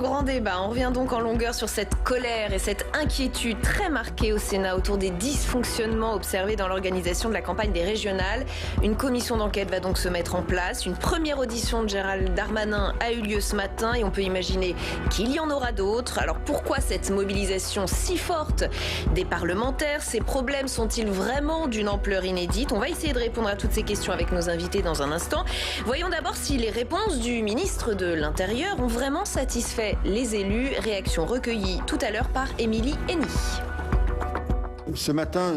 grand débat. On revient donc en longueur sur cette colère et cette inquiétude très marquée au Sénat autour des dysfonctionnements observés dans l'organisation de la campagne des régionales. Une commission d'enquête va donc se mettre en place. Une première audition de Gérald Darmanin a eu lieu ce matin et on peut imaginer qu'il y en aura d'autres. Alors pourquoi cette mobilisation si forte des parlementaires? Ces problèmes sont-ils vraiment d'une ampleur inédite? On va essayer de répondre à toutes ces questions avec nos invités dans un instant. Voyons d'abord si les réponses du ministre de l'Intérieur ont vraiment satisfait les élus. Réaction recueillie tout à l'heure par Émilie Henny. Ce matin,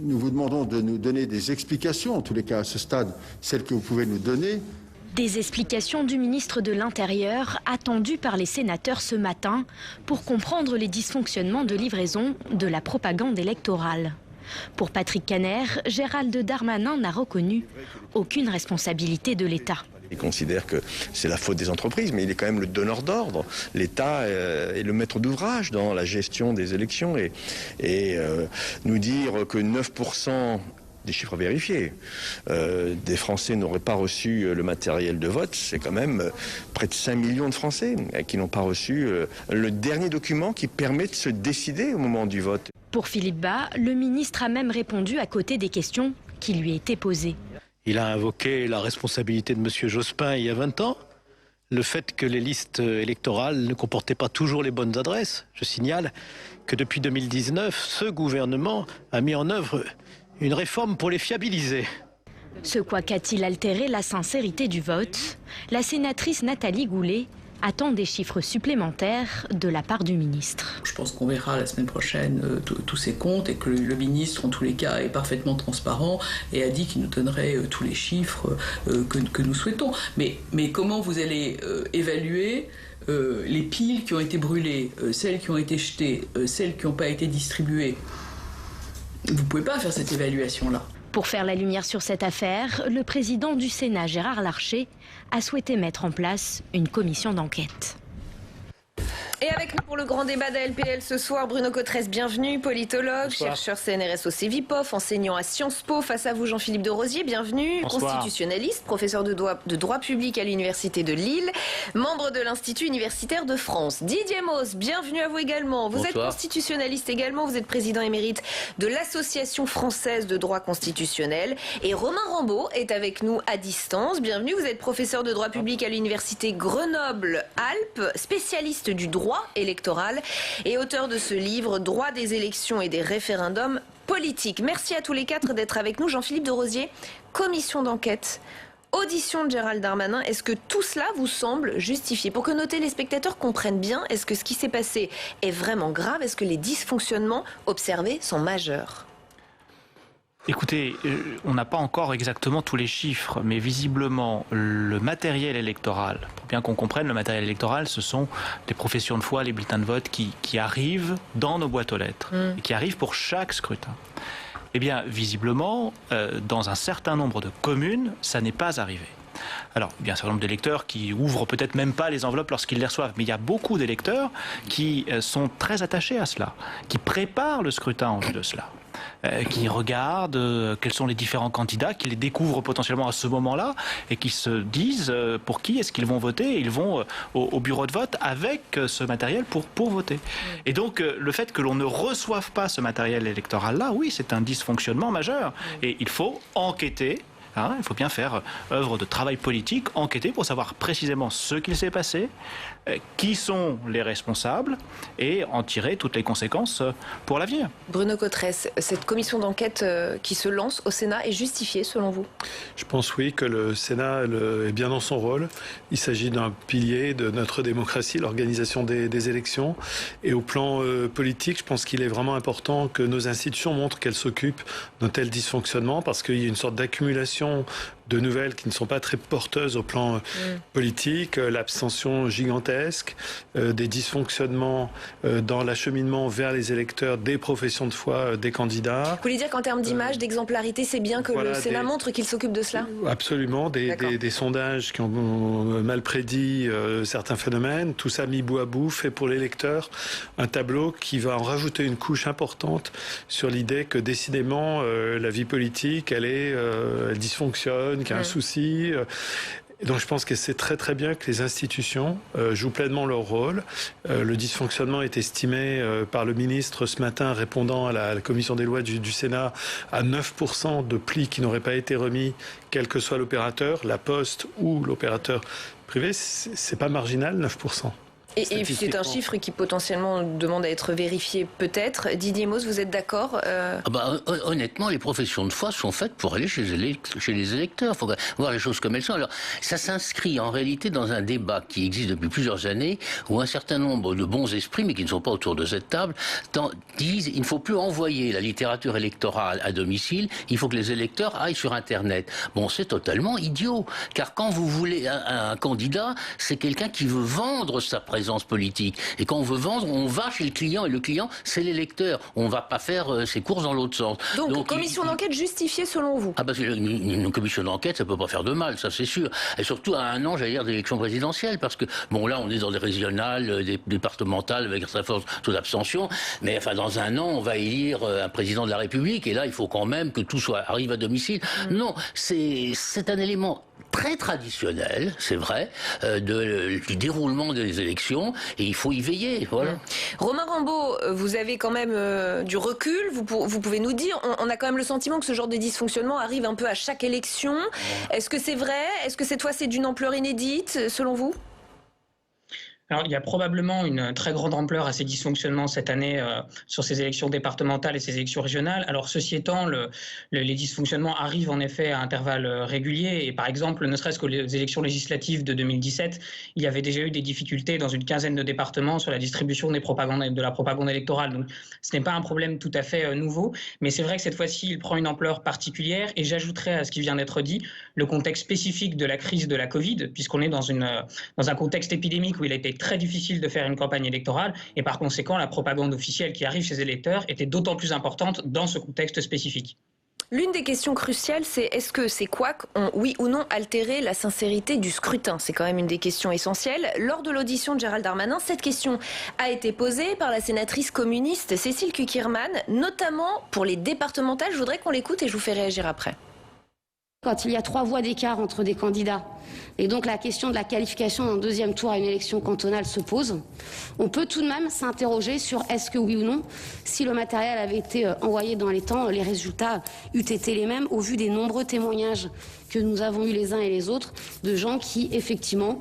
nous vous demandons de nous donner des explications, en tous les cas à ce stade, celles que vous pouvez nous donner. Des explications du ministre de l'Intérieur attendues par les sénateurs ce matin pour comprendre les dysfonctionnements de livraison de la propagande électorale. Pour Patrick Kanner, Gérald Darmanin n'a reconnu aucune responsabilité de l'État. Il considère que c'est la faute des entreprises, mais il est quand même le donneur d'ordre. L'État est le maître d'ouvrage dans la gestion des élections et nous dire que 9% des chiffres vérifiés des Français n'auraient pas reçu le matériel de vote, c'est quand même près de 5 millions de Français qui n'ont pas reçu le dernier document qui permet de se décider au moment du vote. Pour Philippe Bas, le ministre a même répondu à côté des questions qui lui étaient posées. Il a invoqué la responsabilité de M. Jospin il y a 20 ans, le fait que les listes électorales ne comportaient pas toujours les bonnes adresses. Je signale que depuis 2019, ce gouvernement a mis en œuvre une réforme pour les fiabiliser. Ce quoi qu'a-t-il altéré la sincérité du vote? La sénatrice Nathalie Goulet attend des chiffres supplémentaires de la part du ministre. Je pense qu'on verra la semaine prochaine tous ces comptes et que le ministre, en tous les cas, est parfaitement transparent et a dit qu'il nous donnerait tous les chiffres que nous souhaitons. Mais comment vous allez évaluer les piles qui ont été brûlées, celles qui ont été jetées, celles qui n'ont pas été distribuées? Vous ne pouvez pas faire cette évaluation-là. Pour faire la lumière sur cette affaire, le président du Sénat, Gérard Larcher, a souhaité mettre en place une commission d'enquête. Et avec nous pour le grand débat d'ALPL ce soir, Bruno Cotresse, bienvenue, politologue, chercheur CNRS au CEVIPOF, enseignant à Sciences Po. Face à vous, Jean-Philippe de Rosier, bienvenue, constitutionnaliste, professeur de droit public à l'Université de Lille, membre de l'Institut universitaire de France. Didier Mauss, bienvenue à vous également. Vous êtes constitutionnaliste également, vous êtes président émérite de l'Association française de droit constitutionnel. Et Romain Rambaud est avec nous à distance. Bienvenue, vous êtes professeur de droit public à l'Université Grenoble-Alpes, spécialiste du droit électoral et auteur de ce livre Droit des élections et des référendums politiques. Merci à tous les quatre d'être avec nous. Jean-Philippe de Rosier, commission d'enquête, audition de Gérald Darmanin. Est-ce que tout cela vous semble justifié? Pour que nos téléspectateurs comprennent bien, est-ce que ce qui s'est passé est vraiment grave? Est-ce que les dysfonctionnements observés sont majeurs? Écoutez, on n'a pas encore exactement tous les chiffres, mais visiblement, le matériel électoral, pour bien qu'on comprenne, le matériel électoral, ce sont les professions de foi, les bulletins de vote qui arrivent dans nos boîtes aux lettres, et qui arrivent pour chaque scrutin. Eh bien, visiblement, dans un certain nombre de communes, ça n'est pas arrivé. Alors, il y a un certain nombre d'électeurs qui ouvrent peut-être même pas les enveloppes lorsqu'ils les reçoivent, mais il y a beaucoup d'électeurs qui sont très attachés à cela, qui préparent le scrutin en vue de cela. Qui regardent quels sont les différents candidats, qui les découvrent potentiellement à ce moment-là et qui se disent pour qui est-ce qu'ils vont voter. Et ils vont au bureau de vote avec ce matériel pour voter. Et donc le fait que l'on ne reçoive pas ce matériel électoral-là, oui, c'est un dysfonctionnement majeur. Et il faut enquêter. Il faut bien faire œuvre de travail politique, enquêter pour savoir précisément ce qu'il s'est passé, qui sont les responsables et en tirer toutes les conséquences pour l'avenir. Bruno Cotresse, cette commission d'enquête qui se lance au Sénat est justifiée selon vous? Je pense oui que le Sénat est bien dans son rôle. Il s'agit d'un pilier de notre démocratie, l'organisation des élections. Et au plan politique, je pense qu'il est vraiment important que nos institutions montrent qu'elles s'occupent d'un tel dysfonctionnement parce qu'il y a une sorte d'accumulation de nouvelles qui ne sont pas très porteuses au plan politique, l'abstention gigantesque, des dysfonctionnements dans l'acheminement vers les électeurs des professions de foi des candidats. Vous voulez dire qu'en termes d'image, d'exemplarité, c'est bien que le Sénat montre qu'il s'occupe de cela? Absolument, des sondages qui ont mal prédit certains phénomènes, tout ça mis bout à bout, fait pour l'électeur un tableau qui va en rajouter une couche importante sur l'idée que décidément la vie politique, elle dysfonctionne, qu'il y a un souci. Et donc je pense que c'est très très bien que les institutions jouent pleinement leur rôle. Le dysfonctionnement est estimé par le ministre ce matin, répondant à la commission des lois du Sénat, à 9% de plis qui n'auraient pas été remis, quel que soit l'opérateur, la Poste ou l'opérateur privé. C'est pas marginal, 9%. Et c'est un chiffre qui potentiellement demande à être vérifié peut-être. Didier Mauss, vous êtes d'accord Honnêtement, les professions de foi sont faites pour aller chez les électeurs. Il faut voir les choses comme elles sont. Alors, ça s'inscrit en réalité dans un débat qui existe depuis plusieurs années, où un certain nombre de bons esprits, mais qui ne sont pas autour de cette table, disent il ne faut plus envoyer la littérature électorale à domicile, il faut que les électeurs aillent sur Internet. Bon, c'est totalement idiot, car quand vous voulez un candidat, c'est quelqu'un qui veut vendre sa présence politique. Et quand on veut vendre, on va chez le client, et le client, c'est l'électeur. On ne va pas faire ses courses dans l'autre sens. Donc commission d'enquête justifiée selon vous? Parce qu'une commission d'enquête, ça ne peut pas faire de mal, ça c'est sûr. Et surtout à un an, j'allais dire, d'élection présidentielle, parce que, bon, là, on est dans des régionales, des départementales, avec un très fort taux d'abstention, mais enfin, dans un an, on va élire un président de la République, et là, il faut quand même que tout arrive à domicile. Non, c'est un élément très traditionnel, c'est vrai, du déroulement des élections, et il faut y veiller. Voilà. Romain Rambaud, vous avez quand même du recul, vous pouvez nous dire, on a quand même le sentiment que ce genre de dysfonctionnement arrive un peu à chaque élection. Est-ce que c'est vrai? Est-ce que cette fois c'est d'une ampleur inédite, selon vous? Alors, il y a probablement une très grande ampleur à ces dysfonctionnements cette année sur ces élections départementales et ces élections régionales. Alors, ceci étant, les dysfonctionnements arrivent en effet à intervalles réguliers. Et par exemple, ne serait-ce que les élections législatives de 2017, il y avait déjà eu des difficultés dans une quinzaine de départements sur la distribution de la propagande électorale. Donc, ce n'est pas un problème tout à fait nouveau. Mais c'est vrai que cette fois-ci, il prend une ampleur particulière. Et j'ajouterais à ce qui vient d'être dit, le contexte spécifique de la crise de la Covid, puisqu'on est dans un contexte épidémique où il a été très difficile de faire une campagne électorale et par conséquent la propagande officielle qui arrive chez les électeurs était d'autant plus importante dans ce contexte spécifique. L'une des questions cruciales, c'est est-ce que ces couacs ont, oui ou non, altéré la sincérité du scrutin? C'est quand même une des questions essentielles. Lors de l'audition de Gérald Darmanin, cette question a été posée par la sénatrice communiste Cécile Cukierman, notamment pour les départementales. Je voudrais qu'on l'écoute et je vous fais réagir après. Quand il y a 3 voix d'écart entre des candidats, et donc la question de la qualification d'un deuxième tour à une élection cantonale se pose, on peut tout de même s'interroger sur est-ce que oui ou non, si le matériel avait été envoyé dans les temps, les résultats eût été les mêmes au vu des nombreux témoignages que nous avons eu les uns et les autres de gens qui effectivement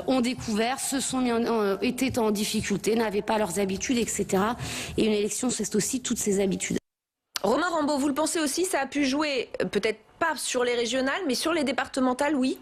ont découvert, se sont étaient en difficulté, n'avaient pas leurs habitudes, etc. Et une élection, c'est aussi toutes ces habitudes. Romain Rambaud, vous le pensez aussi, ça a pu jouer, peut-être pas sur les régionales, mais sur les départementales, oui?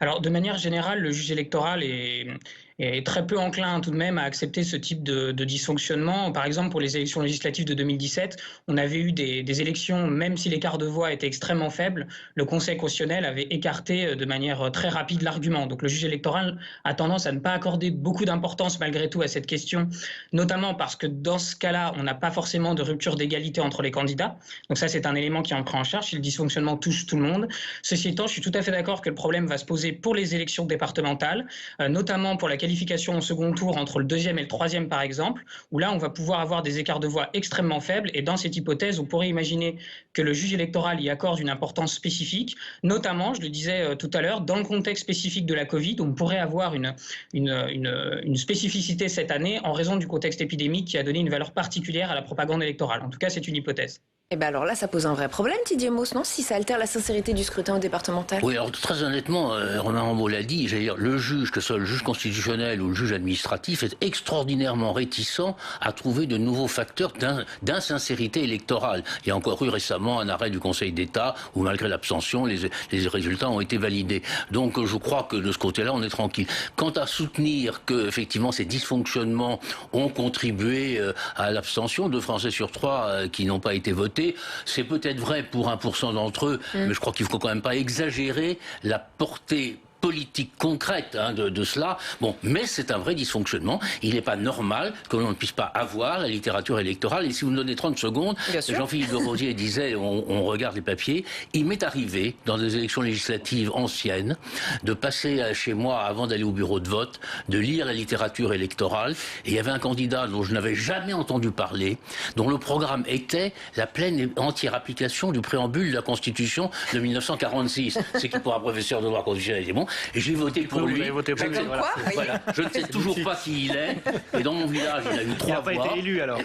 Alors, de manière générale, le juge électoral est très peu enclin tout de même à accepter ce type de dysfonctionnement. Par exemple, pour les élections législatives de 2017, on avait eu des élections, même si l'écart de voix était extrêmement faible, le Conseil constitutionnel avait écarté de manière très rapide l'argument. Donc le juge électoral a tendance à ne pas accorder beaucoup d'importance malgré tout à cette question, notamment parce que dans ce cas-là, on n'a pas forcément de rupture d'égalité entre les candidats. Donc ça, c'est un élément qui en prend en charge si le dysfonctionnement touche tout le monde. Ceci étant, je suis tout à fait d'accord que le problème va se poser pour les élections départementales, notamment pour la qualification au second tour entre le deuxième et le troisième par exemple, où là on va pouvoir avoir des écarts de voix extrêmement faibles et dans cette hypothèse on pourrait imaginer que le juge électoral y accorde une importance spécifique, notamment, je le disais tout à l'heure, dans le contexte spécifique de la Covid, on pourrait avoir une spécificité cette année en raison du contexte épidémique qui a donné une valeur particulière à la propagande électorale. En tout cas, c'est une hypothèse. Eh bien alors là, ça pose un vrai problème, Didier Mauss, non? Si ça altère la sincérité du scrutin au départemental. Oui, alors très honnêtement, Romain Rambaud l'a dit, j'allais dire, le juge, que ce soit le juge constitutionnel ou le juge administratif, est extraordinairement réticent à trouver de nouveaux facteurs d'insincérité électorale. Il y a encore eu récemment un arrêt du Conseil d'État où malgré l'abstention, les résultats ont été validés. Donc je crois que de ce côté-là, on est tranquille. Quant à soutenir que effectivement ces dysfonctionnements ont contribué à l'abstention, 2 Français sur 3 qui n'ont pas été votés, c'est peut-être vrai pour 1% d'entre eux, mais je crois qu'il ne faut quand même pas exagérer la portée politique concrète de cela. Bon, mais c'est un vrai dysfonctionnement. Il n'est pas normal que l'on ne puisse pas avoir la littérature électorale. Et si vous me donnez 30 secondes, Jean-Philippe de Rosier disait, on regarde les papiers, il m'est arrivé, dans des élections législatives anciennes, de passer chez moi avant d'aller au bureau de vote, de lire la littérature électorale. Et il y avait un candidat dont je n'avais jamais entendu parler, dont le programme était la pleine et entière application du préambule de la Constitution de 1946. C'est qui pour un professeur de droit constitutionnel, c'est bon. Et j'ai voté pour lui. Voilà. Je ne sais toujours pas qui il est. Et dans mon village, il a eu 3 voix. Il n'a pas été élu alors.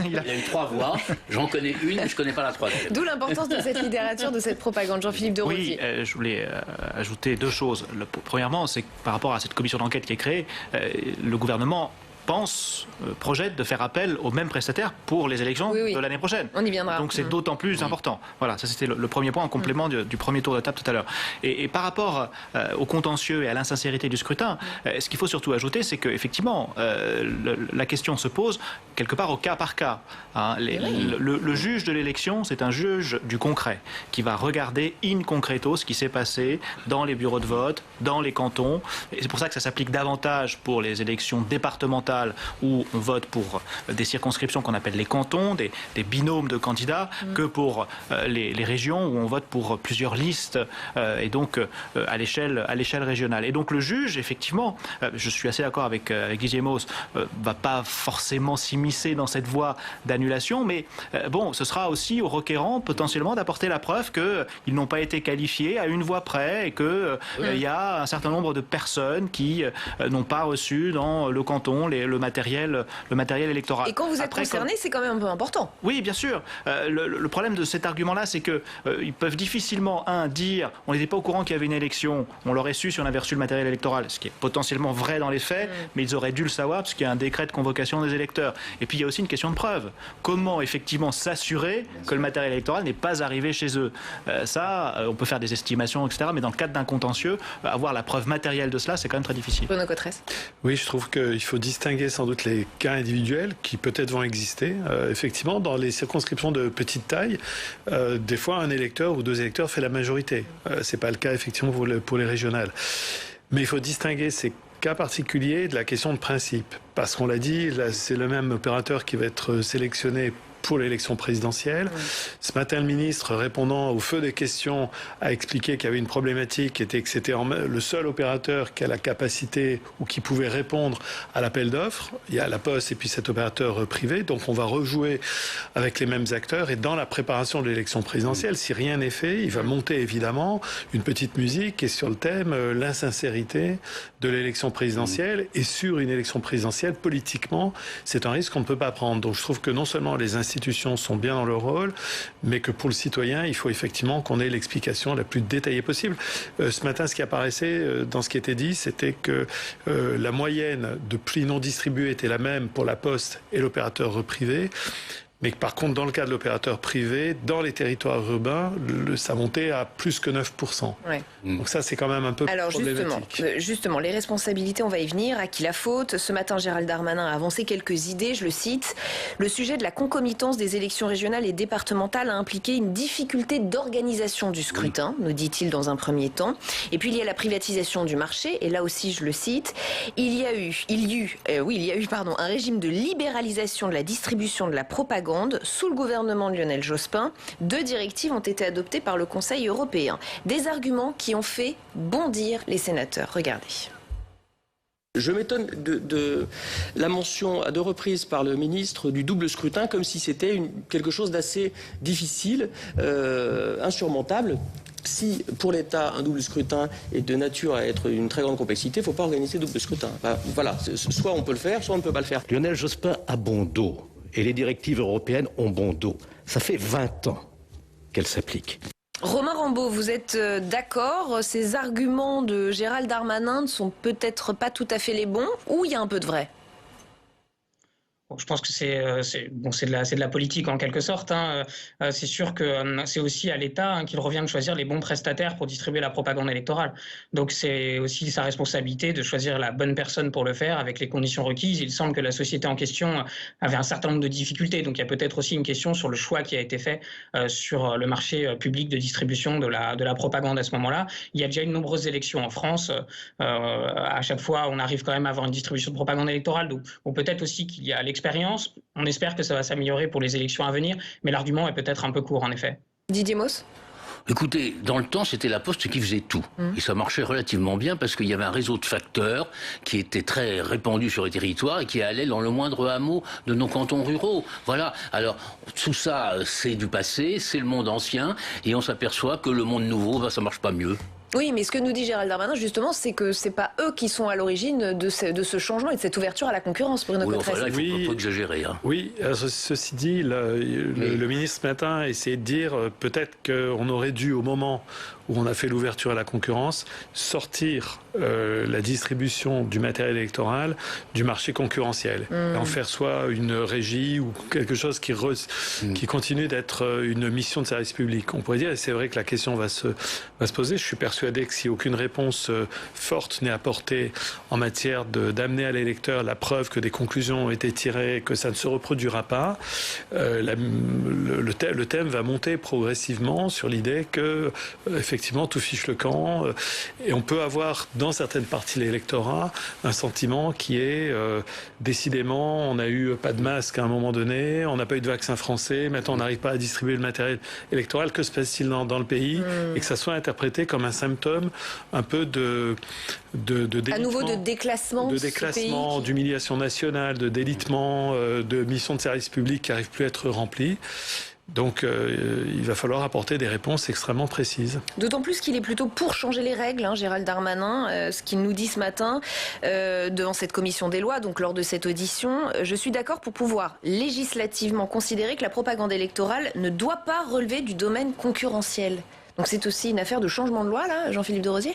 Il a eu 3 voix. J'en connais une, mais je ne connais pas la 3e. D'où l'importance de cette littérature, de cette propagande. Jean-Philippe de Rosier. Oui, je voulais ajouter 2 choses. Premièrement, c'est que par rapport à cette commission d'enquête qui est créée, le gouvernement projette de faire appel aux mêmes prestataires pour les élections de l'année prochaine. On y viendra. Donc c'est d'autant plus important. Voilà, ça c'était le premier point en complément du premier tour de table tout à l'heure. Et par rapport au contentieux et à l'insincérité du scrutin, ce qu'il faut surtout ajouter, c'est qu'effectivement, la question se pose quelque part au cas par cas. Hein. Le juge de l'élection, c'est un juge du concret qui va regarder in concreto ce qui s'est passé dans les bureaux de vote, dans les cantons. Et c'est pour ça que ça s'applique davantage pour les élections départementales où on vote pour des circonscriptions qu'on appelle les cantons, des binômes de candidats, que pour les régions où on vote pour plusieurs listes et donc à l'échelle régionale. Et donc le juge, effectivement, je suis assez d'accord avec Guy Gémos, va pas forcément s'immiscer dans cette voie d'annulation, mais bon, ce sera aussi aux requérants potentiellement d'apporter la preuve qu'ils n'ont pas été qualifiés à une voix près et qu'il y a un certain nombre de personnes qui n'ont pas reçu dans le canton le matériel électoral. Et quand vous êtes concerné, c'est quand même un peu important. Oui, bien sûr. Le problème de cet argument-là, c'est qu'ils peuvent difficilement, dire on n'était pas au courant qu'il y avait une élection, on l'aurait su si on avait reçu le matériel électoral, ce qui est potentiellement vrai dans les faits, mais ils auraient dû le savoir parce qu'il y a un décret de convocation des électeurs. Et puis il y a aussi une question de preuve. Comment effectivement s'assurer que le matériel électoral n'est pas arrivé chez eux? On peut faire des estimations, etc., mais dans le cadre d'un contentieux, avoir la preuve matérielle de cela, c'est quand même très difficile. Bruno Cotresse. Oui, je trouve qu'il faut distinguer sans doute les cas individuels qui peut-être vont exister. Effectivement, dans les circonscriptions de petite taille, des fois un électeur ou 2 électeurs fait la majorité. C'est pas le cas effectivement pour les régionales. Mais il faut distinguer ces cas particuliers de la question de principe. Parce qu'on l'a dit, là, c'est le même opérateur qui va être sélectionné pour l'élection présidentielle. Ce matin, le ministre, répondant au feu des questions, a expliqué qu'il y avait une problématique qui était que c'était le seul opérateur qui a la capacité ou qui pouvait répondre à l'appel d'offres. Il y a la Poste et puis cet opérateur privé. Donc on va rejouer avec les mêmes acteurs. Et dans la préparation de l'élection présidentielle, si rien n'est fait, il va monter évidemment une petite musique qui est sur le thème l'insincérité de l'élection présidentielle. Et sur une élection présidentielle, politiquement, c'est un risque qu'on ne peut pas prendre. Donc je trouve que non seulement les institutions sont bien dans leur rôle, mais que pour le citoyen, il faut effectivement qu'on ait l'explication la plus détaillée possible. Ce matin, ce qui apparaissait dans ce qui était dit, c'était que la moyenne de plis non distribués était la même pour la Poste et l'opérateur privé. Mais par contre, dans le cas de l'opérateur privé, dans les territoires urbains, ça montait à plus que 9%. Ouais. Donc ça, c'est quand même un peu problématique. Justement, les responsabilités, on va y venir. À qui la faute? Ce matin, Gérald Darmanin a avancé quelques idées, je le cite. Le sujet de la concomitance des élections régionales et départementales a impliqué une difficulté d'organisation du scrutin, nous dit-il dans un premier temps. Et puis, il y a la privatisation du marché, et là aussi, je le cite. Il y a eu un régime de libéralisation de la distribution de la propagande sous le gouvernement de Lionel Jospin. 2 directives ont été adoptées par le Conseil européen. Des arguments qui ont fait bondir les sénateurs. Regardez. Je m'étonne de la mention à 2 reprises par le ministre du double scrutin, comme si c'était quelque chose d'assez difficile, insurmontable. Si pour l'État un double scrutin est de nature à être une très grande complexité, il ne faut pas organiser double scrutin. Voilà, soit on peut le faire, soit on ne peut pas le faire. Lionel Jospin a bon dos. Et les directives européennes ont bon dos. Ça fait 20 ans qu'elles s'appliquent. Romain Rambaud, vous êtes d'accord? Ces arguments de Gérald Darmanin ne sont peut-être pas tout à fait les bons, ou il y a un peu de vrai? Je pense que c'est de la politique en quelque sorte. Hein. C'est sûr que c'est aussi à l'État qu'il revient de choisir les bons prestataires pour distribuer la propagande électorale. Donc c'est aussi sa responsabilité de choisir la bonne personne pour le faire avec les conditions requises. Il semble que la société en question avait un certain nombre de difficultés. Donc il y a peut-être aussi une question sur le choix qui a été fait sur le marché public de distribution de la propagande à ce moment-là. Il y a déjà eu de nombreuses élections en France. À chaque fois, on arrive quand même à avoir une distribution de propagande électorale. Donc peut-être aussi qu'il y a l'expérience. On espère que ça va s'améliorer pour les élections à venir, mais l'argument est peut-être un peu court en effet. Didier Mauss ? Écoutez, dans le temps, c'était la Poste qui faisait tout. Et ça marchait relativement bien parce qu'il y avait un réseau de facteurs qui était très répandu sur les territoires et qui allait dans le moindre hameau de nos cantons ruraux. Voilà. Alors, tout ça, c'est du passé, c'est le monde ancien, et on s'aperçoit que le monde nouveau, ça marche pas mieux. Oui, mais ce que nous dit Gérald Darmanin, justement, c'est que c'est pas eux qui sont à l'origine de ce changement et de cette ouverture à la concurrence, Bruno Cotresse. Enfin là, il ne faut pas exagérer. Hein. Oui, ceci dit, le ministre ce matin a essayé de dire peut-être qu'on aurait dû, au moment où on a fait l'ouverture à la concurrence, sortir la distribution du matériel électoral du marché concurrentiel. En faire soit une régie ou quelque chose qui continue d'être une mission de service public. On pourrait dire, et c'est vrai que la question va se poser, je suis persuadé que si aucune réponse forte n'est apportée en matière d'amener à l'électeur la preuve que des conclusions ont été tirées, que ça ne se reproduira pas, le thème va monter progressivement sur l'idée que effectivement tout fiche le camp, et on peut avoir dans certaines parties de l'électorat un sentiment qui est décidément on n'a eu pas de masque à un moment donné, on n'a pas eu de vaccin français, maintenant on n'arrive pas à distribuer le matériel électoral, que se passe-t-il dans le pays, et que ça soit interprété comme un symptôme un peu de à nouveau de déclassement, d'humiliation nationale, de délitement, de missions de service public qui n'arrivent plus à être remplies. Donc il va falloir apporter des réponses extrêmement précises. D'autant plus qu'il est plutôt pour changer les règles, hein, Gérald Darmanin, ce qu'il nous dit ce matin devant cette commission des lois, donc lors de cette audition. Je suis d'accord pour pouvoir législativement considérer que la propagande électorale ne doit pas relever du domaine concurrentiel. Donc c'est aussi une affaire de changement de loi, là, Jean-Philippe de Rosier ?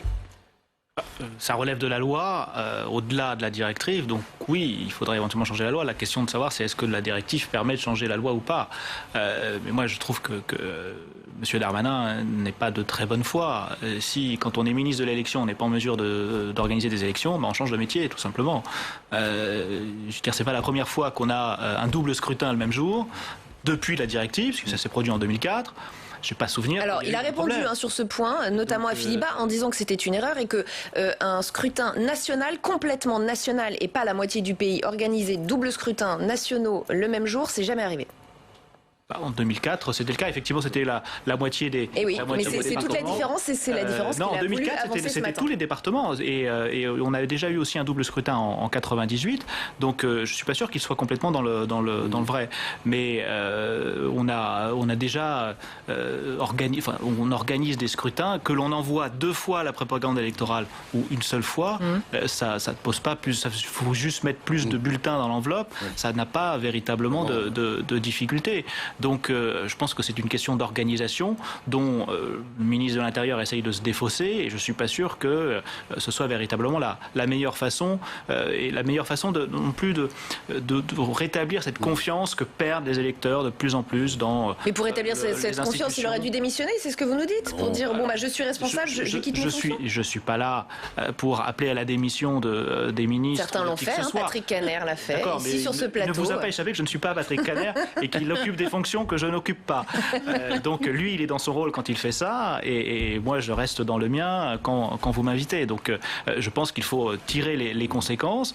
Ça relève de la loi, au-delà de la directive. Donc oui, il faudrait éventuellement changer la loi. La question de savoir, c'est est-ce que la directive permet de changer la loi ou pas. Mais moi, je trouve que M. Darmanin n'est pas de très bonne foi. Si, quand on est ministre de l'élection, on n'est pas en mesure d'organiser des élections, on change de métier, tout simplement. Je veux dire, c'est pas la première fois qu'on a un double scrutin le même jour, depuis la directive, parce que ça s'est produit en 2004. Je n'ai pas souvenir. Alors, il a répondu sur ce point, notamment à Philippe Bas, en disant que c'était une erreur et que un scrutin national, complètement national et pas la moitié du pays, organisé double scrutin nationaux le même jour, c'est jamais arrivé. En 2004, c'était le cas. Effectivement, c'était la moitié des. Et oui, mais c'est toute la différence. C'est la différence. Non, en 2004, c'était tous les départements. Et on avait déjà eu aussi un double scrutin en 98. Donc, je suis pas sûr qu'il soit complètement dans le vrai. Mais on a déjà on organise des scrutins que l'on envoie 2 fois la propagande électorale ou une seule fois. Ça ne pose pas plus. Il faut juste mettre plus de bulletins dans l'enveloppe. Ça n'a pas véritablement de difficulté. Donc je pense que c'est une question d'organisation dont le ministre de l'Intérieur essaye de se défausser, et je ne suis pas sûr que ce soit véritablement la meilleure façon, et la meilleure façon non plus de rétablir cette confiance que perdent les électeurs de plus en plus dans. Mais pour rétablir cette confiance, il aurait dû démissionner, c'est ce que vous nous dites, pour dire je suis responsable, je quitte mes fonctions. Je suis pas là pour appeler à la démission des ministres. Certains l'ont fait, Patrick Caner l'a fait, ici sur ce plateau. Il ne vous a pas échappé que je ne suis pas Patrick Caner et qu'il occupe des fonctions que je n'occupe pas. Donc lui, il est dans son rôle quand il fait ça, et moi, je reste dans le mien quand vous m'invitez. Donc je pense qu'il faut tirer les conséquences,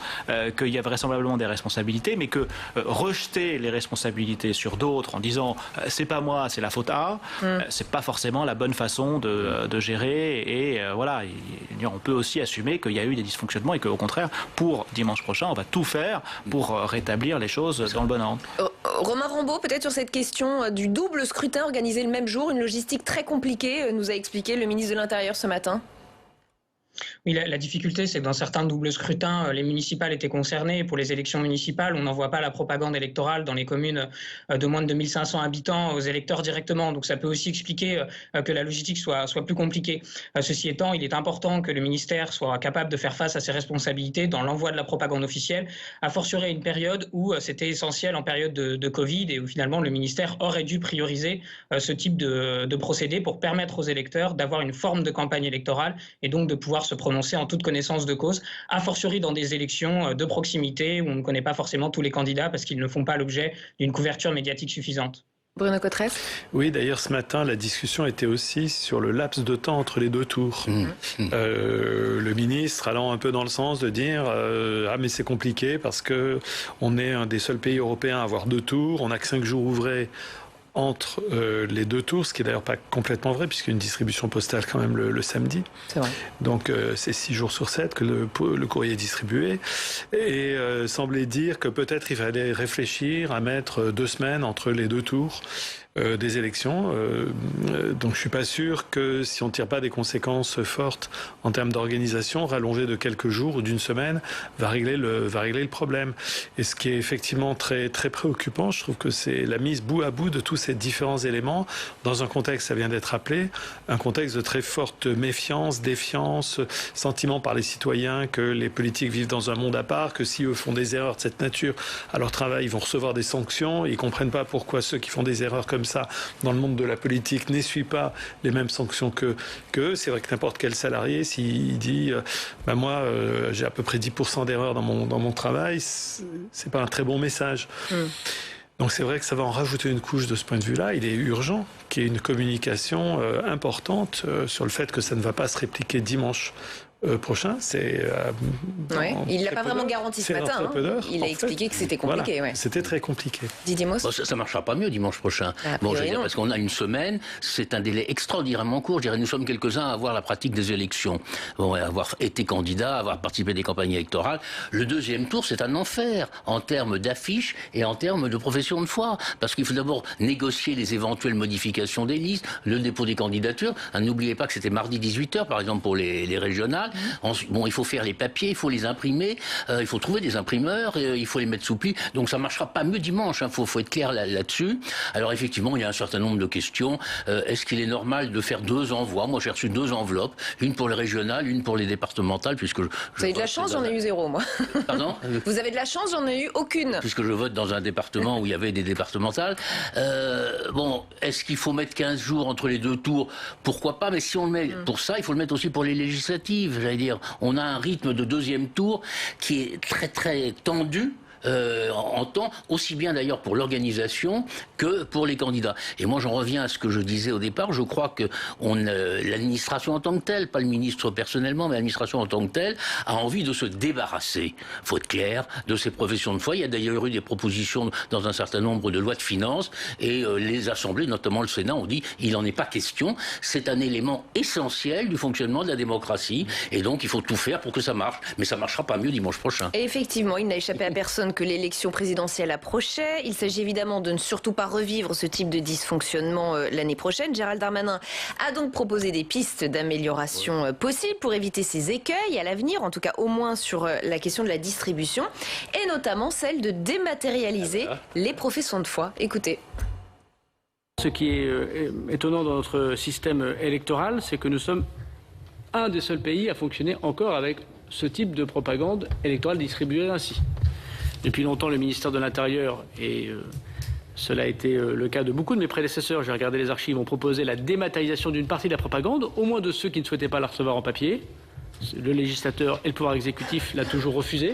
qu'il y a vraisemblablement des responsabilités, mais que rejeter les responsabilités sur d'autres en disant c'est pas moi, c'est la faute à, c'est pas forcément la bonne façon de gérer. Et voilà, on peut aussi assumer qu'il y a eu des dysfonctionnements et qu'au contraire, pour dimanche prochain, on va tout faire pour rétablir les choses dans le bon ordre. Romain Rambaud, peut-être sur cette question du double scrutin organisé le même jour, une logistique très compliquée, nous a expliqué le ministre de l'Intérieur ce matin. Oui, la difficulté, c'est que dans certains doubles scrutins, les municipales étaient concernées. Pour les élections municipales, on n'envoie pas la propagande électorale dans les communes de moins de 2500 habitants aux électeurs directement. Donc ça peut aussi expliquer que la logistique soit plus compliquée. Ceci étant, il est important que le ministère soit capable de faire face à ses responsabilités dans l'envoi de la propagande officielle, a fortiori une période où c'était essentiel en période de Covid et où finalement le ministère aurait dû prioriser ce type de procédé pour permettre aux électeurs d'avoir une forme de campagne électorale et donc de pouvoir se prononcer en toute connaissance de cause, a fortiori dans des élections de proximité où on ne connaît pas forcément tous les candidats parce qu'ils ne font pas l'objet d'une couverture médiatique suffisante. Bruno Cotresse. Oui, d'ailleurs, ce matin, la discussion était aussi sur le laps de temps entre les deux tours. Le ministre allant un peu dans le sens de dire ah mais c'est compliqué parce que on est un des seuls pays européens à avoir 2 tours, on n'a que 5 jours ouvrés entre les 2 tours, ce qui est d'ailleurs pas complètement vrai puisqu'il y a une distribution postale quand même le samedi. C'est vrai. Donc c'est 6 jours sur 7 que le courrier est distribué et semblait dire que peut-être il fallait réfléchir à mettre 2 semaines entre les 2 tours des élections. Donc je suis pas sûr que si on tire pas des conséquences fortes en termes d'organisation, rallonger de quelques jours ou d'une semaine va régler le problème. Et ce qui est effectivement très très préoccupant, je trouve que c'est la mise bout à bout de tous ces différents éléments dans un contexte, ça vient d'être rappelé, un contexte de très forte méfiance, défiance, sentiment par les citoyens que les politiques vivent dans un monde à part, que si eux font des erreurs de cette nature à leur travail, ils vont recevoir des sanctions, ils comprennent pas pourquoi ceux qui font des erreurs comme ça dans le monde de la politique n'essuient pas les mêmes sanctions qu'eux. C'est vrai que n'importe quel salarié, s'il dit moi j'ai à peu près 10% d'erreurs dans mon travail, c'est pas un très bon message. Donc c'est vrai que ça va en rajouter une couche de ce point de vue-là. Il est urgent qu'il y ait une communication importante sur le fait que ça ne va pas se répliquer dimanche prochain. Il ne l'a pas vraiment garanti ce matin. Il a expliqué que c'était compliqué. Voilà, c'était très compliqué. Didier Mauss. Ça ne marchera pas mieux dimanche prochain. Je veux dire, parce qu'on a une semaine, c'est un délai extraordinairement court. Je dirais, nous sommes quelques-uns à avoir la pratique des élections. Avoir été candidat, avoir participé à des campagnes électorales. Le 2e tour, c'est un enfer en termes d'affiches et en termes de profession de foi. Parce qu'il faut d'abord négocier les éventuelles modifications des listes, le dépôt des candidatures. N'oubliez pas que c'était mardi 18h, par exemple, pour les régionales. Ensuite, il faut faire les papiers, il faut les imprimer, il faut trouver des imprimeurs, il faut les mettre sous pli. Donc ça ne marchera pas mieux dimanche, faut être clair là-dessus. Alors effectivement, il y a un certain nombre de questions. Est-ce qu'il est normal de faire 2 envois? Moi, j'ai reçu 2 enveloppes, une pour les régionales, une pour les départementales, puisque vous avez de la chance, j'en ai eu 0, moi. Pardon? Vous avez de la chance, j'en ai eu aucune. Puisque je vote dans un département où il y avait des départementales. Est-ce qu'il faut mettre 15 jours entre les 2 tours? Pourquoi pas? Mais si on le met pour ça, il faut le mettre aussi pour les législatives. J'allais dire, on a un rythme de 2e tour qui est très très tendu. En temps, aussi bien d'ailleurs pour l'organisation que pour les candidats. Et moi, j'en reviens à ce que je disais au départ. Je crois que l'administration en tant que telle, pas le ministre personnellement, mais l'administration en tant que telle, a envie de se débarrasser, faut être clair, de ces professions de foi. Il y a d'ailleurs eu des propositions dans un certain nombre de lois de finances et les assemblées, notamment le Sénat, ont dit il n'en est pas question. C'est un élément essentiel du fonctionnement de la démocratie et donc il faut tout faire pour que ça marche. Mais ça ne marchera pas mieux dimanche prochain. Et effectivement, il n'a échappé à personne que l'élection présidentielle approchait. Il s'agit évidemment de ne surtout pas revivre ce type de dysfonctionnement l'année prochaine. Gérald Darmanin a donc proposé des pistes d'amélioration possibles pour éviter ces écueils à l'avenir, en tout cas au moins sur la question de la distribution, et notamment celle de dématérialiser les professions de foi. Écoutez. Ce qui est étonnant dans notre système électoral, c'est que nous sommes un des seuls pays à fonctionner encore avec ce type de propagande électorale distribuée ainsi. Depuis longtemps, le ministère de l'Intérieur, et cela a été le cas de beaucoup de mes prédécesseurs, j'ai regardé les archives, ont proposé la dématérialisation d'une partie de la propagande, au moins de ceux qui ne souhaitaient pas la recevoir en papier. Le législateur et le pouvoir exécutif l'a toujours refusé.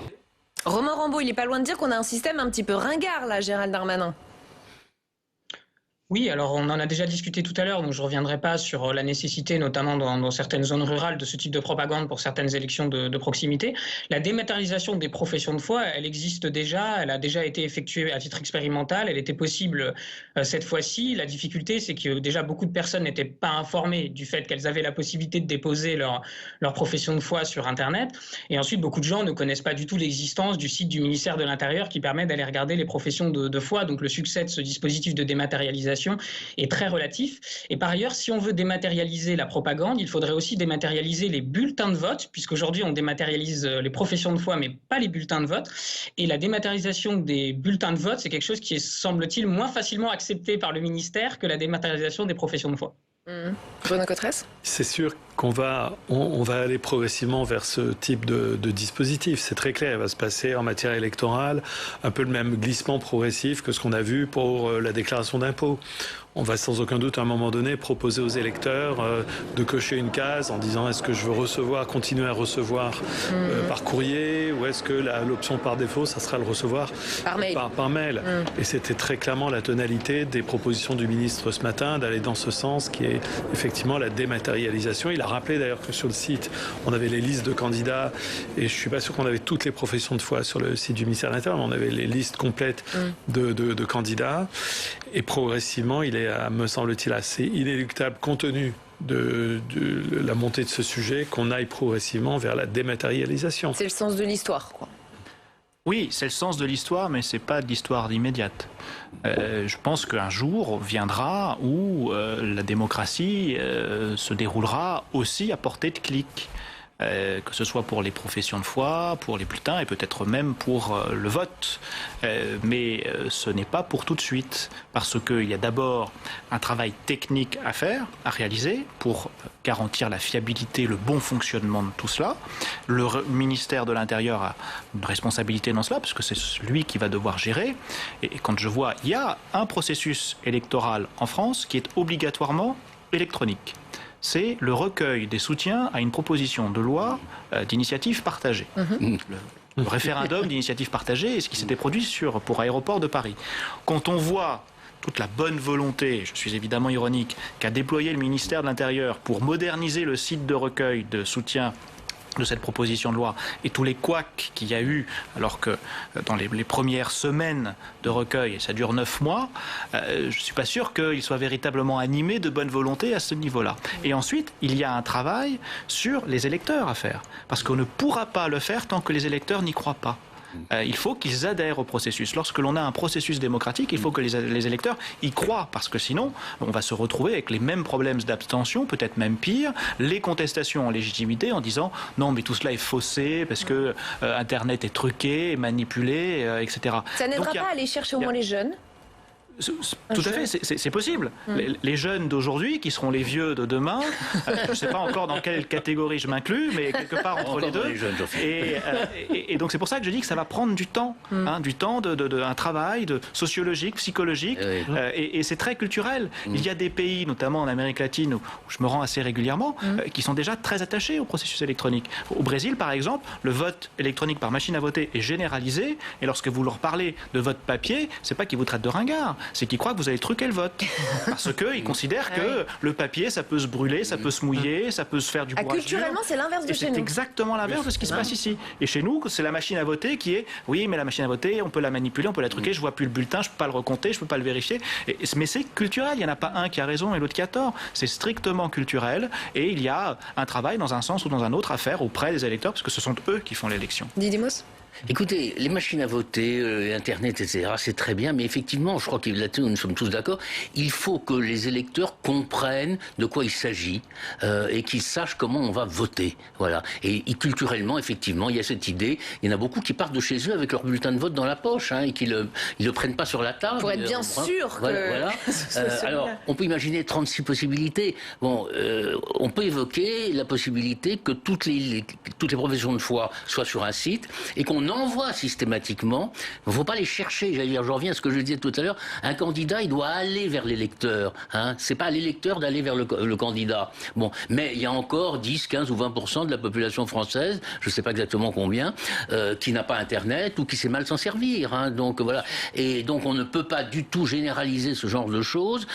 Romain Rambaud, il n'est pas loin de dire qu'on a un système un petit peu ringard, là, Gérald Darmanin. Oui, alors on en a déjà discuté tout à l'heure, donc je ne reviendrai pas sur la nécessité, notamment dans certaines zones rurales, de ce type de propagande pour certaines élections de proximité. La dématérialisation des professions de foi, elle existe déjà, elle a déjà été effectuée à titre expérimental, elle était possible cette fois-ci. La difficulté, c'est que déjà beaucoup de personnes n'étaient pas informées du fait qu'elles avaient la possibilité de déposer leur profession de foi sur Internet. Et ensuite, beaucoup de gens ne connaissent pas du tout l'existence du site du ministère de l'Intérieur qui permet d'aller regarder les professions de foi. Donc le succès de ce dispositif de dématérialisation dématérialisation est très relatif. Et par ailleurs, si on veut dématérialiser la propagande, il faudrait aussi dématérialiser les bulletins de vote, puisqu'aujourd'hui on dématérialise les professions de foi, mais pas les bulletins de vote. Et la dématérialisation des bulletins de vote, c'est quelque chose qui est, semble-t-il, moins facilement accepté par le ministère que la dématérialisation des professions de foi. Bruno Cotresse ? C'est sûr qu'on va aller progressivement vers ce type de dispositif. C'est très clair, il va se passer en matière électorale un peu le même glissement progressif que ce qu'on a vu pour la déclaration d'impôt. On va sans aucun doute à un moment donné proposer aux électeurs de cocher une case en disant est-ce que je veux continuer à recevoir par courrier, ou est-ce que l'option par défaut, ça sera le recevoir par mail. Et c'était très clairement la tonalité des propositions du ministre ce matin d'aller dans ce sens, qui est effectivement la dématérialisation. Il a rappelé d'ailleurs que sur le site, on avait les listes de candidats, et je suis pas sûr qu'on avait toutes les professions de foi sur le site du ministère de l'Intérieur, mais on avait les listes complètes de candidats. Et progressivement, il est, me semble-t-il, assez inéluctable, compte tenu de la montée de ce sujet, qu'on aille progressivement vers la dématérialisation. C'est le sens de l'histoire, quoi. Oui, c'est le sens de l'histoire, mais c'est pas de l'histoire immédiate. Je pense qu'un jour viendra où la démocratie se déroulera aussi à portée de clic. Que ce soit pour les professions de foi, pour les bulletins et peut-être même pour le vote. Mais ce n'est pas pour tout de suite, parce qu'il y a d'abord un travail technique à faire, à réaliser, pour garantir la fiabilité, le bon fonctionnement de tout cela. Le ministère de l'Intérieur a une responsabilité dans cela, parce que c'est lui qui va devoir gérer. Et quand je vois, il y a un processus électoral en France qui est obligatoirement électronique. C'est le recueil des soutiens à une proposition de loi d'initiative partagée. Le référendum d'initiative partagée est ce qui s'était produit pour Aéroport de Paris. Quand on voit toute la bonne volonté, je suis évidemment ironique, qu'a déployé le ministère de l'Intérieur pour moderniser le site de recueil de soutien de cette proposition de loi et tous les couacs qu'il y a eu, alors que dans les premières semaines de recueil, et ça dure 9 mois, je ne suis pas sûr qu'il soit véritablement animé de bonne volonté à ce niveau-là. Et ensuite, il y a un travail sur les électeurs à faire, parce qu'on ne pourra pas le faire tant que les électeurs n'y croient pas. Il faut qu'ils adhèrent au processus. Lorsque l'on a un processus démocratique, il faut que les électeurs y croient, parce que sinon, on va se retrouver avec les mêmes problèmes d'abstention, peut-être même pire, les contestations en légitimité en disant non, mais tout cela est faussé, parce que Internet est truqué, manipulé, etc. Ça n'aidera pas à aller chercher au moins les jeunes ? Tout à fait, c'est possible. Les jeunes d'aujourd'hui, qui seront les vieux de demain, je ne sais pas encore dans quelle catégorie je m'inclus, mais quelque part entre les deux. Et donc c'est pour ça que je dis que ça va prendre du temps, du temps un travail sociologique, psychologique, et c'est très culturel. Il y a des pays, notamment en Amérique latine, où je me rends assez régulièrement, qui sont déjà très attachés au processus électronique. Au Brésil, par exemple, le vote électronique par machine à voter est généralisé, et lorsque vous leur parlez de vote papier, c'est pas qu'ils vous traitent de ringard, c'est qu'ils croient que vous allez truquer le vote. Parce qu'ils considèrent que le papier, ça peut se brûler, ça peut se mouiller, ça peut se faire du bourrage. Culturellement, c'est l'inverse de chez nous. C'est exactement l'inverse de ce qui se passe ici. Et chez nous, c'est la machine à voter qui est, oui, mais la machine à voter, on peut la manipuler, on peut la truquer, je vois plus le bulletin, je peux pas le recompter, je peux pas le vérifier. Mais c'est culturel, il n'y en a pas un qui a raison et l'autre qui a tort. C'est strictement culturel, et il y a un travail dans un sens ou dans un autre à faire auprès des électeurs, parce que ce sont eux qui font l'élection. Didymos ? Écoutez, les machines à voter, Internet, etc., c'est très bien, mais effectivement, je crois que là-dessus, nous sommes tous d'accord, il faut que les électeurs comprennent de quoi il s'agit et qu'ils sachent comment on va voter. Voilà. Et culturellement, effectivement, il y a cette idée. Il y en a beaucoup qui partent de chez eux avec leur bulletin de vote dans la poche et qui le prennent pas sur la table. Pour être bien sûr que... Voilà. Alors, on peut imaginer 36 possibilités. Bon, on peut évoquer la possibilité que toutes les professions de foi soient sur un site et qu'on envoie systématiquement. Il ne faut pas les chercher. J'allais dire, je reviens à ce que je disais tout à l'heure. Un candidat, il doit aller vers l'électeur. C'est pas à l'électeur d'aller vers le candidat. Bon, mais il y a encore 10, 15 ou 20% de la population française, je ne sais pas exactement combien, qui n'a pas Internet ou qui sait mal s'en servir. Donc voilà. Et donc on ne peut pas du tout généraliser ce genre de choses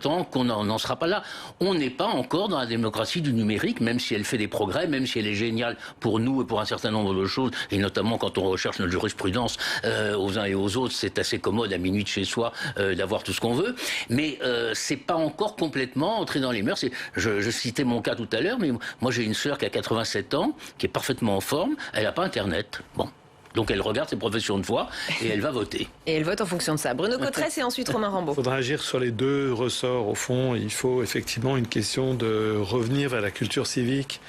tant qu'on n'en sera pas là. On n'est pas encore dans la démocratie du numérique, même si elle fait des progrès, même si elle est géniale pour nous et pour un certain nombre de choses, et notamment quand on recherche notre jurisprudence aux uns et aux autres, c'est assez commode à minuit de chez soi d'avoir tout ce qu'on veut, mais c'est pas encore complètement entré dans les mœurs. Je citais mon cas tout à l'heure, mais moi j'ai une sœur qui a 87 ans, qui est parfaitement en forme, elle n'a pas Internet. Bon. Donc elle regarde ses professions de foi et elle va voter. Et elle vote en fonction de ça. Bruno Cotresse et ensuite Romain Rambaud. Il faudra agir sur les deux ressorts. Au fond, il faut effectivement une question de revenir vers la culture civique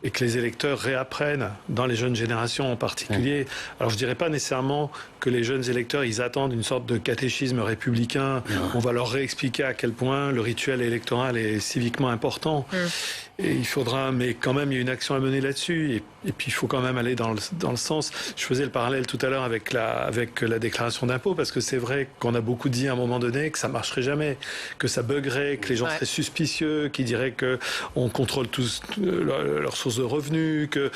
et que les électeurs réapprennent, dans les jeunes générations en particulier. Alors je dirais pas nécessairement que les jeunes électeurs, ils attendent une sorte de catéchisme républicain. On va leur réexpliquer à quel point le rituel électoral est civiquement important. Et il faudra, mais quand même, il y a une action à mener là-dessus. Et puis, il faut quand même aller dans le sens. Je faisais le parallèle tout à l'heure avec la déclaration d'impôt, parce que c'est vrai qu'on a beaucoup dit à un moment donné que ça marcherait jamais, que ça buggerait, que les gens seraient suspicieux, qu'ils diraient qu'on contrôle tous leurs sources de revenus, que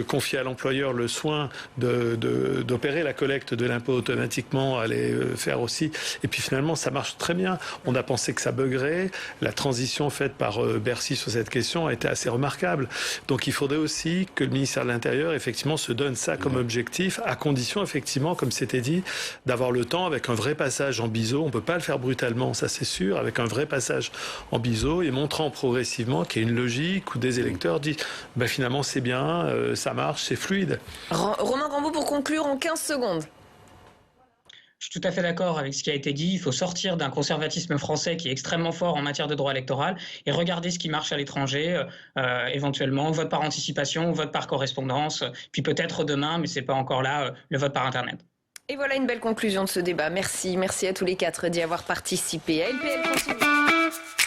confier à l'employeur le soin d'opérer la collecte de l'impôt automatiquement allait faire aussi. Et puis finalement, ça marche très bien. On a pensé que ça buggerait. La transition faite par Bercy sur cette question a été assez remarquable. Donc il faudrait aussi que le ministère de l'Intérieur effectivement se donne ça comme objectif, à condition effectivement, comme c'était dit, d'avoir le temps avec un vrai passage en biseau. On ne peut pas le faire brutalement, ça c'est sûr, avec un vrai passage en biseau et montrant progressivement qu'il y a une logique où des électeurs disent finalement c'est bien, ça marche, c'est fluide. Romain Rambaud pour conclure en 15 secondes. Je suis tout à fait d'accord avec ce qui a été dit. Il faut sortir d'un conservatisme français qui est extrêmement fort en matière de droit électoral et regarder ce qui marche à l'étranger, éventuellement vote par anticipation, vote par correspondance, puis peut-être demain, mais c'est pas encore là, le vote par Internet. Et voilà une belle conclusion de ce débat. Merci à tous les quatre d'y avoir participé. LPL continue.